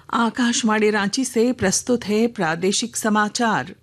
आकाशवाणी रांची से प्रस्तुत है प्रादेशिक समाचार।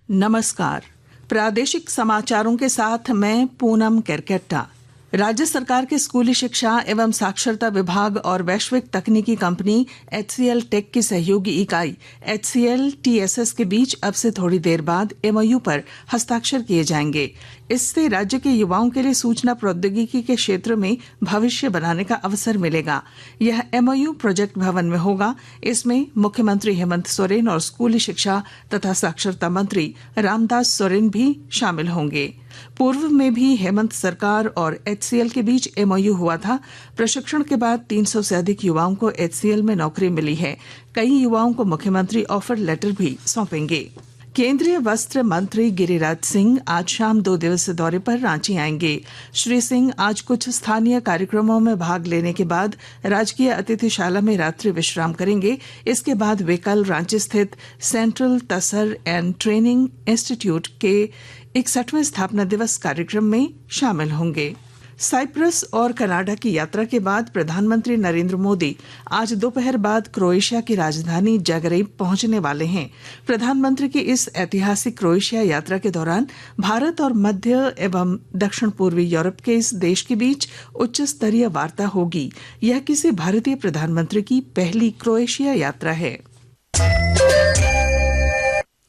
नमस्कार। प्रादेशिक समाचारों के साथ मैं पूनम केरकेट्टा। राज्य सरकार के स्कूली शिक्षा एवं साक्षरता विभाग और वैश्विक तकनीकी कंपनी HCL टेक की सहयोगी इकाई HCL TSS के बीच अब से थोड़ी देर बाद MOU पर हस्ताक्षर किए जाएंगे। इससे राज्य के युवाओं के लिए सूचना प्रौद्योगिकी के क्षेत्र में भविष्य बनाने का अवसर मिलेगा। यह MOU प्रोजेक्ट भवन में होगा। इसमें मुख्यमंत्री हेमंत सोरेन और स्कूली शिक्षा तथा साक्षरता मंत्री रामदास सोरेन भी शामिल होंगे। पूर्व में भी हेमंत सरकार और HCL के बीच MOU हुआ था। प्रशिक्षण के बाद 300 से अधिक युवाओं को HCL में नौकरी मिली है। कई युवाओं को मुख्यमंत्री ऑफर लेटर भी सौंपेंगे। केंद्रीय वस्त्र मंत्री गिरिराज सिंह आज शाम 2 दिवसीय दौरे पर रांची आएंगे। श्री सिंह आज कुछ स्थानीय कार्यक्रमों में भाग लेने के बाद राजकीय अतिथिशाला में रात्रि विश्राम करेंगे। इसके बाद वे कल रांची स्थित central Tasar and training institute के 61वें स्थापना दिवस कार्यक्रम में शामिल होंगे। साइप्रस और कनाडा की यात्रा के बाद प्रधानमंत्री नरेंद्र मोदी आज दोपहर बाद क्रोएशिया की राजधानी जागरेब पहुंचने वाले हैं। प्रधानमंत्री की इस ऐतिहासिक क्रोएशिया यात्रा के दौरान भारत और मध्य एवं दक्षिण पूर्वी यूरोप के इस देश के बीच उच्च स्तरीय वार्ता होगी। यह किसी भारतीय प्रधानमंत्री की पहली क्रोएशिया यात्रा है।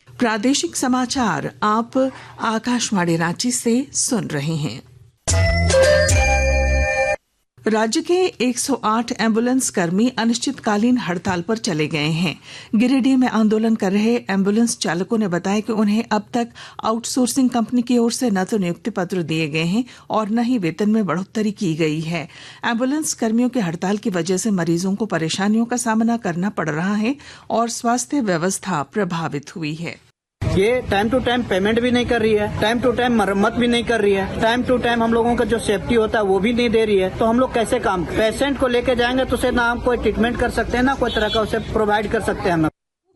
प्रादेशिक समाचार आप आकाशवाणी रांची से सुन रहे हैं। राज्य के 108 एम्बुलेंस कर्मी अनिश्चितकालीन हड़ताल पर चले गए हैं। गिरिडीह में आंदोलन कर रहे एम्बुलेंस चालकों ने बताया कि उन्हें अब तक आउटसोर्सिंग कंपनी की ओर से न तो नियुक्ति पत्र दिए गए हैं और न ही वेतन में बढ़ोतरी की गई है। एम्बुलेंस कर्मियों की हड़ताल की वजह से मरीजों को परेशानियों का सामना करना पड़ रहा है और स्वास्थ्य व्यवस्था प्रभावित हुई है। ये टाइम टू टाइम पेमेंट भी नहीं कर रही है, टाइम टू टाइम मरम्मत भी नहीं कर रही है, टाइम टू टाइम हम लोगों का जो सेफ्टी होता है वो भी नहीं दे रही है। तो हम लोग कैसे काम, पेशेंट को लेके जाएंगे तो उसे ना हम कोई ट्रीटमेंट कर सकते हैं ना कोई तरह का उसे प्रोवाइड कर सकते हैं।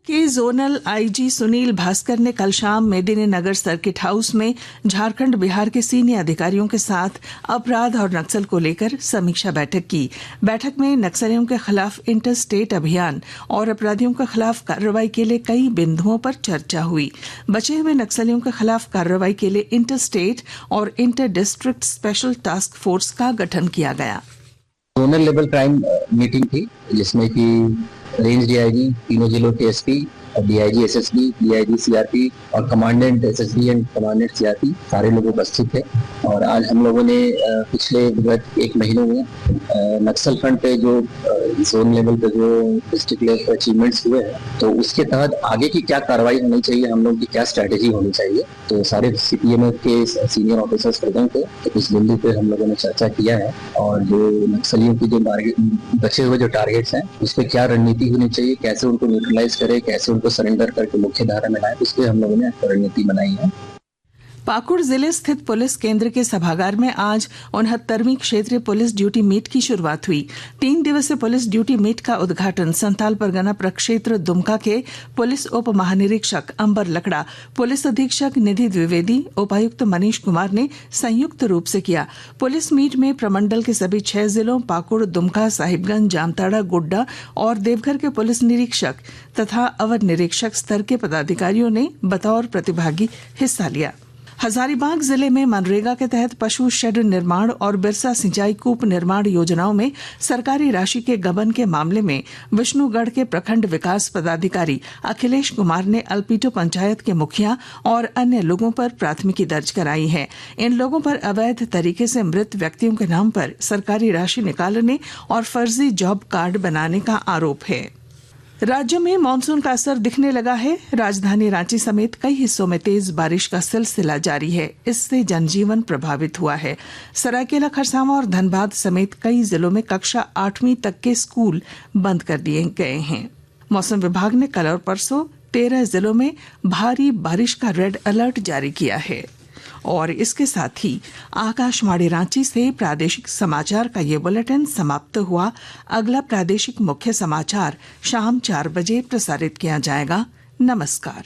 के जोनल IG सुनील भास्कर ने कल शाम मेदिनीनगर सर्किट हाउस में झारखंड बिहार के सीनियर अधिकारियों के साथ अपराध और नक्सल को लेकर समीक्षा बैठक की। बैठक में नक्सलियों के खिलाफ इंटर स्टेट अभियान और अपराधियों के खिलाफ कार्रवाई के लिए कई बिंदुओं पर चर्चा हुई। बचे हुए नक्सलियों के खिलाफ कार्रवाई के लिए इंटर स्टेट और inter district special task force का गठन किया गया। जोनल लेवल क्राइम मीटिंग थी जिसमें कि रेंज DIG, तीनों जिलों के SP, DIG SSB, DIG CRP और commandant SSB and commandant CRP सारे लोग उपस्थित थे। और आज हम लोगों ने पिछले विगत 1 महीनों में नक्सल फ्रंट पे जो जोन लेवल पे जो डिस्ट्रिक्ट लेवल पे अचीवमेंट्स हुए हैं तो उसके तहत आगे की क्या कार्रवाई होनी चाहिए, हम लोग की क्या स्ट्रेटेजी होनी चाहिए, तो सारे CPMF के सीनियर ऑफिसर्स प्रेजेंट थे। तो इस बिंदु पे हम लोगों ने चर्चा किया है और जो नक्सलियों की जो बचे हुए जो टारगेट्स हैं उस पर क्या रणनीति होनी चाहिए, कैसे उनको न्यूट्रलाइज करें, कैसे उनको सरेंडर करके मुख्य धारा में लाए, उस पर हम लोगों ने रणनीति बनाई है। पाकुड़ जिले स्थित पुलिस केंद्र के सभागार में आज 69वीं क्षेत्रीय पुलिस ड्यूटी मीट की शुरुआत हुई। 3 दिवसीय पुलिस ड्यूटी मीट का उद्घाटन संथाल परगना प्रक्षेत्र दुमका के पुलिस उप महानिरीक्षक अंबर लकड़ा, पुलिस अधीक्षक निधि द्विवेदी, उपायुक्त मनीष कुमार ने संयुक्त रूप से किया। पुलिस मीट में प्रमंडल के सभी 6 जिलों पाकुड़, दुमका, साहिबगंज, जामताड़ा, गोड्डा और देवघर के पुलिस निरीक्षक तथा अवर निरीक्षक स्तर के पदाधिकारियों ने बतौर प्रतिभागी हिस्सा लिया। हजारीबाग जिले में मनरेगा के तहत पशु शेड निर्माण और बिरसा सिंचाई कूप निर्माण योजनाओं में सरकारी राशि के गबन के मामले में विष्णुगढ़ के प्रखंड विकास पदाधिकारी अखिलेश कुमार ने अल्पीटो पंचायत के मुखिया और अन्य लोगों पर प्राथमिकी दर्ज कराई है। इन लोगों पर अवैध तरीके से मृत व्यक्तियों के नाम पर सरकारी राशि निकालने और फर्जी जॉब कार्ड बनाने का आरोप है। राज्य में मानसून का असर दिखने लगा है। राजधानी रांची समेत कई हिस्सों में तेज बारिश का सिलसिला जारी है। इससे जनजीवन प्रभावित हुआ है। सरायकेला, खरसावां और धनबाद समेत कई जिलों में कक्षा 8वीं तक के स्कूल बंद कर दिए गए हैं। मौसम विभाग ने कल और परसों 13 जिलों में भारी बारिश का रेड अलर्ट जारी किया है। और इसके साथ ही आकाशवाणी रांची से प्रादेशिक समाचार का ये बुलेटिन समाप्त हुआ। अगला प्रादेशिक मुख्य समाचार शाम 4 बजे प्रसारित किया जाएगा। नमस्कार।